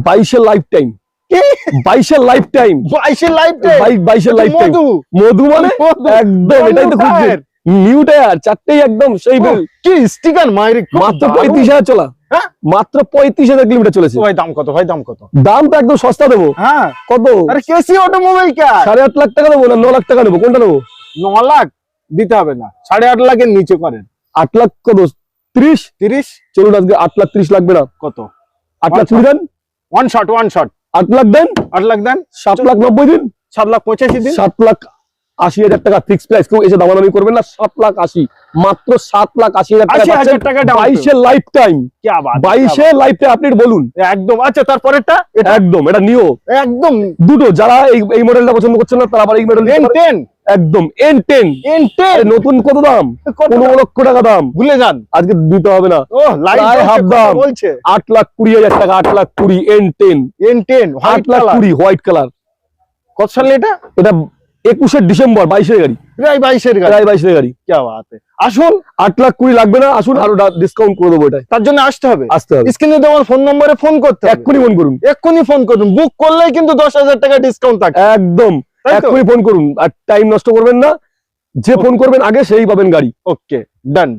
22 life time, 22 life time, 22 life time, 22 life time. মধু মানে একদম এটাই তো খুঁজছি। নিউ টায়ার চারটেই একদম সেই বেল। কি স্টিকার মাইরে, মাত্র 35,000 চলা, হ্যাঁ মাত্র 35,000 কিলোমিটার চলেছে। ভাই দাম কত, ভাই দাম কত? দাম তো একদম সস্তা দেবো। হ্যাঁ কত? আরে কেসি অটোমোবাইল কা 8.5 লাখ টাকা দেবো না 9 লাখ টাকা নেবো, কোনটা নেবো? 9 লাখ দিতে হবে না, 8.5 লাখের নিচে করেন। 8 লাখ কত? 30? 30 চলুন আজকে 8 লাখ 30 লাগবে না, কত? 8 লাখ 20 দেন। ওয়ান শট 8 লাখ দেন, 8 লাখ দেন, 7 লাখ 90 দিন, 7 লাখ 85 দিন। 7 লাখ 80,000 টাকা ফিক্স প্রাইস। কেউ এসে দামাদামি করবেন না। 7 লাখ 80, মাত্র 7 লাখ 80,000 টাকা 80,000 টাকা down 22 লাইফ টাইম, কি বাত, 22 লাইফ টাইম। আপনি বলুন একদম। আচ্ছা তারপরেরটা এটা একদম এটা নিও একদম দুটো। যারা এই মডেলটা পছন্দ করছেন না তারা আবার এই মডেল N10 একদম N10। N10 নতুন কত দাম? কত? 15 লক্ষ টাকা দাম। ভুলে যান, আজকে দিতে হবে না। ও লাইভ প্রায় হাফ দাম বলছে 8,20,000 টাকা, 8,20,000 N10, N10 white colour. 8,20,000 white colour. কত সালে এটা? এটা 21 ডিসেম্বর 22 এর গাড়ি, প্রায় 22 এর গাড়ি। প্রায় 22 এর গাড়ি। কি বাত, আসুন 8,20,000 লাগবে না, আসুন আরো ডিসকাউন্ট করে দেবো। এটাই তার জন্য আসতে হবে, আসতে হবে। স্ক্রিনে দেওয়া ফোন নম্বরে ফোন করতে হবে, এক্ষুনি ফোন করুন, এক্ষুনি ফোন করুন। বুক করলেই কিন্তু 10,000 টাকা ডিসকাউন্ট থাকে। একদম তাই তো? এক্ষুনি ফোন করুন, আর টাইম নষ্ট করবেন না। যে ফোন করবেন আগে সেই পাবেন গাড়ি। ওকে ডান।